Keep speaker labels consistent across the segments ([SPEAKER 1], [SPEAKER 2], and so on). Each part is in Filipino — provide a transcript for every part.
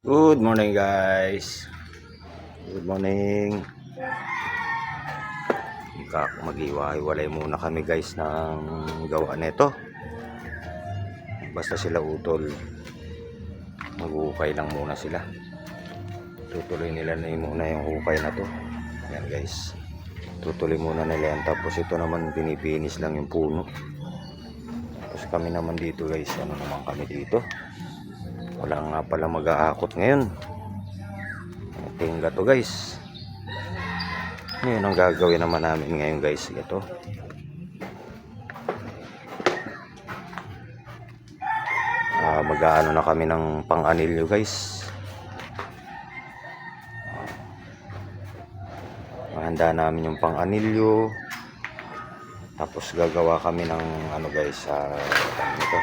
[SPEAKER 1] Good morning guys. Good morning. Mag-iwa-iwalay muna kami guys ng gawa nito. Basta sila utol, mag-uhukay lang muna sila. Tutuloy nila na muna yung hukay na to. Yan guys, tutuloy muna nila yan. Tapos ito naman pinipinis lang yung puno. Tapos kami naman dito guys, ano naman kami dito, wala nga pala mag-aakot ngayon. Tingga to guys. Ngayon ang gagawin naman namin ngayon guys, ito mag-aano na kami ng pang-anilyo guys. Mahanda namin yung pang-anilyo. Tapos gagawa kami ng ano guys, ito,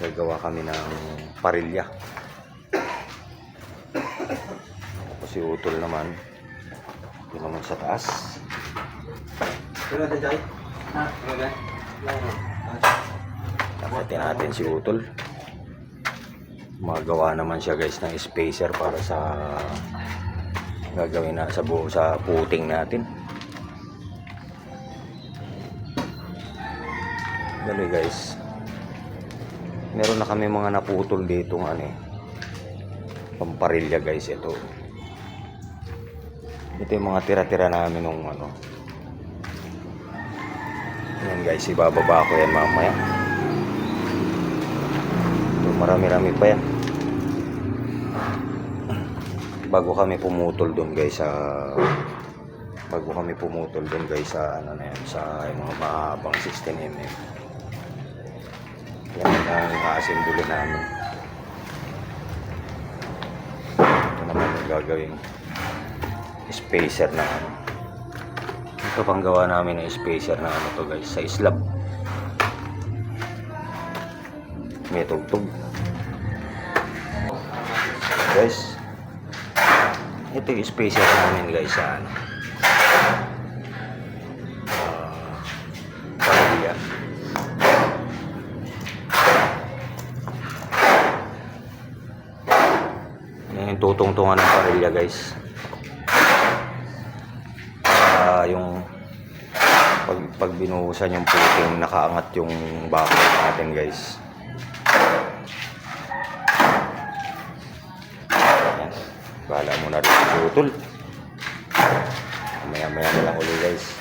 [SPEAKER 1] gagawa kami ng parilya. Tapos si utol naman, yun naman sa taas. Tapatin natin si utol. Magawa naman siya guys ng spacer para sa gagawin na sa buo sa puting natin. Dali guys, meron na kami mga naputol dito ng pamparilya guys. Ito yung mga tira-tira namin nung yan guys, ibababa ko yan mamaya. Ito, marami-rami pa yan bago kami pumutol doon guys sa ano na yan, sa mga mahabang 16mm. Yan ang i-assemble namin. Ito naman yung gagawin spacer na ito pang gawa namin ng spacer na to guys, sa slab. May tugtog guys. Ito yung spacer namin guys sa parilya. Yung tutungtungan ng parilya guys, yung pag binuhusan yung puting, nakaangat yung bakal natin guys. Ayan, bahala mo na rin si utol. Maya na lang ulit guys.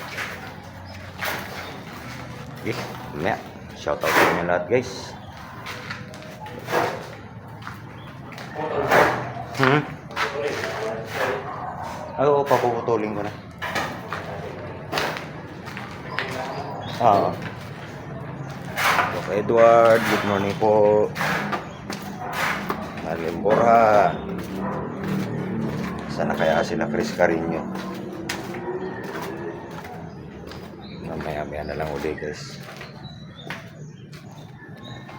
[SPEAKER 1] Okay, maya shoutout sa inyo lahat guys. Ay, oo, papuputulin ko na. Dok Edward, good morning po. Marlene Borja. Sana kaya sila Chris Carino. Maya na lang ulit guys.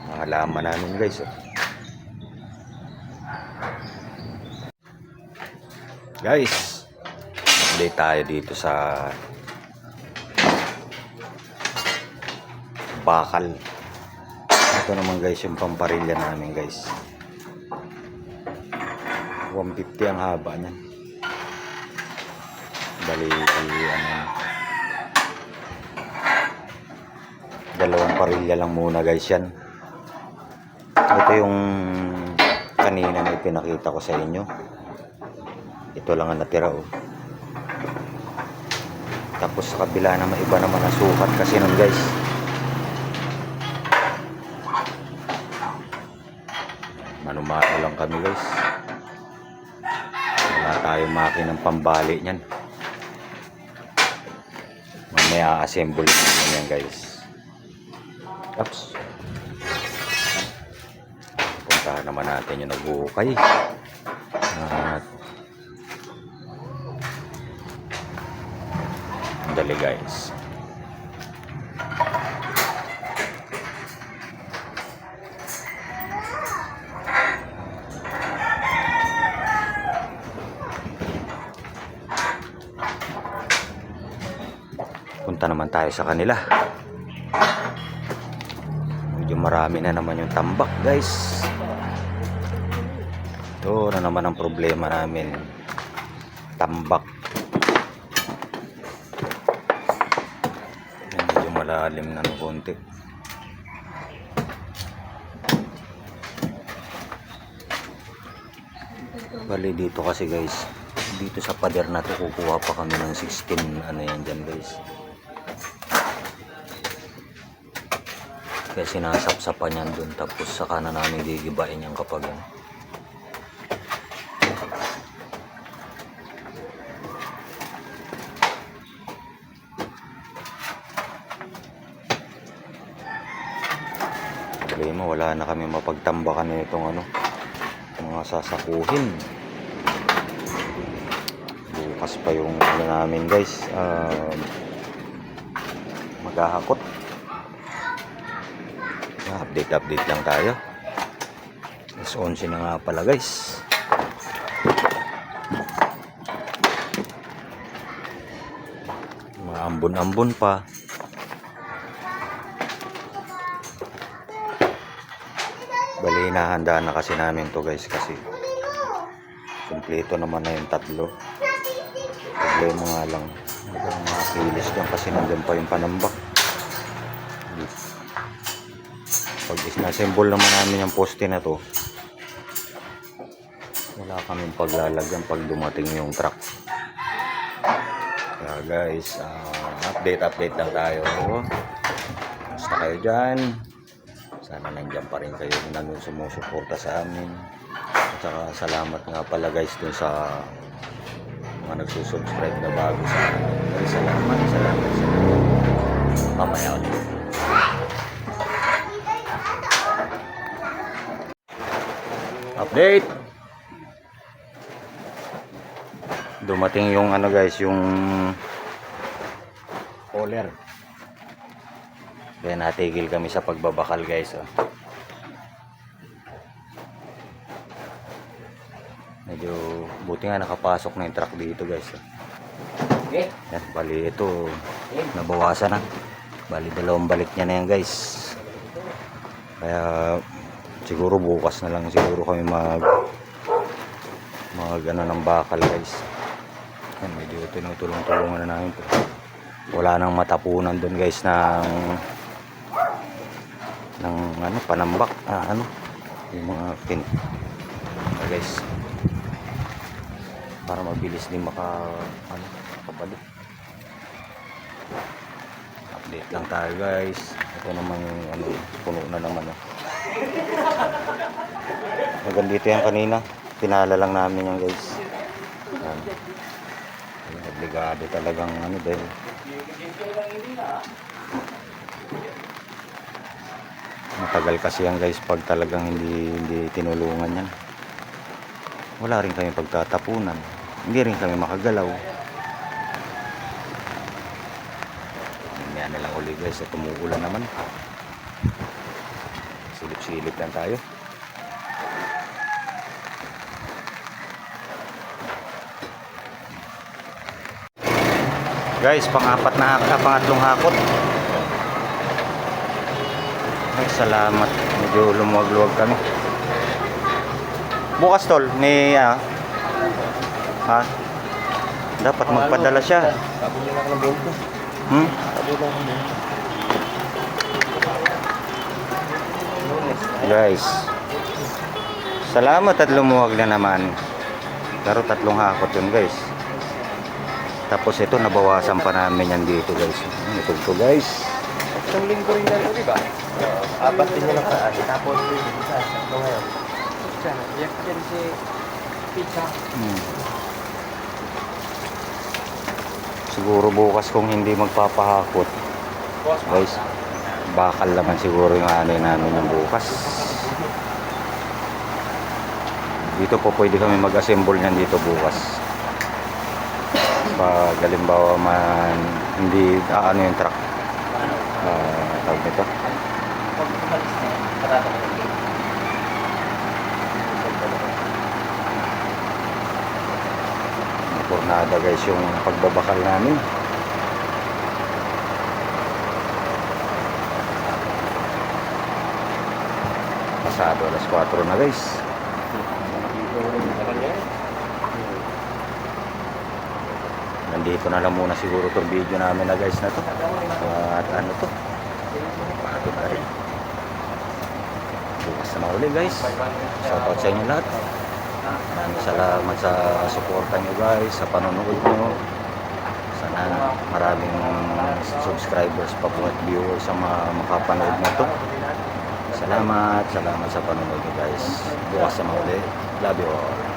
[SPEAKER 1] Mga halaman namin guys. Guys, update tayo dito sa bakal. Ito naman guys yung pamparilya namin guys. 150 ang haba niyan. Bali dalawang parilya lang muna guys yan. Ito yung kanina na ipinakita ko sa inyo. Ito lang ang natira Tapos sa kabila naman, iba naman ang sukat kasi nun guys. Mano-mano lang kami guys. Wala tayong makinang pambali niyan. Mamaya assemble naman yan guys. Oops. Puntahan naman natin yung nagbuhukay. At dali guys. Punta naman tayo sa kanila. Medyo marami na naman yung tambak guys. Ito Ito na naman ang problema namin. Tambak. Medyo malalim na ng konti. Bali dito kasi guys, dito sa pader na to kukuha pa kami ng 16 ano yan dyan guys. Kaya sinasapsapan yan dun, tapos saka na namin gigibain yan kapag yan. Problema, wala na kami mapagtambakan na itong ano, mga sasakuhin. Bukas pa yung ano namin guys, maghahakot. Update lang tayo. Alas 11 na nga pala guys. Mga ambon-ambon pa. Bali, hinahanda na kasi namin to guys, kasi kumpleto naman na yung tatlo. Problema nga lang, mga kilis lang kasi nandun pa yung panambak. Pag isna-assemble naman namin yung poste na to, wala kaming paglalagyan pag dumating yung truck. Kaya guys, update lang tayo. Basta kayo dyan, sana nandyan pa rin kayo na sumusuporta sa amin. At saka salamat nga pala guys dun sa mga nagsusubscribe na bago sa amin. Salamat. Mamaya ulit. Update. Dumating yung ano guys, yung hauler. Kaya natigil kami sa pagbabakal guys. Medyo buti nga nakapasok na yung truck dito guys. Okay. Yan, bali ito nabawasan na. Bali dalawang balik niya na yan guys. Kaya siguro bukas na lang siguro kami mag ano ng bakal guys. Yan, medyo tinutulong-tulungan na namin po. Wala nang matapunan doon guys ng ano panambak, ano yung mga pin guys, para mabilis din makabalik. Update lang tayo guys. Ito naman yung ano, puno na naman hanggang dito yan kanina, pinala lang namin yan guys. Obligado talagang ano dahil matagal kasi yan guys pag talagang hindi tinulungan yan. Wala rin kami pagtatapunan, hindi rin kami makagalaw. Yan na lang uli guys, at tumuulan naman. Silip-silip lang tayo. Guys, pangatlong hakot. Ay, salamat. Medyo lumuwag-luwag kami. Bukas tol, may dapat magpadala siya.
[SPEAKER 2] Sabi niya lang ng 20. Sabi lang ng 20.
[SPEAKER 1] Guys, salamat at lumuwag na naman. Pero tatlong hakot yun guys. Tapos ito nabawasan pa namin yan dito guys. Ito guys.
[SPEAKER 2] Isang linggo rin na ito, diba? Apat din niya lang saan. Tapos ito ngayon. Iyak yan si pizza.
[SPEAKER 1] Siguro bukas kung hindi magpapahakot guys, bakal naman siguro yung ano namin ng bukas. Dito po pwede kami mag-assemble nyan dito bukas. Pag halimbawa man hindi ano yung truck, tawag nito, tornada guys yung pagbabakal namin. Pasado alas 4 na guys. nandito na lang muna siguro itong video namin na guys na to. At ano to, pagod na rin. Bukas na uli guys. Shoutout sa inyo lahat. Maraming salamat sa suporta nyo guys, sa panonood nyo. Sana maraming subscribers pa po at viewers sa mga makapanood na to. Salamat sa panonood nyo guys. Bukas na uli. Love you all.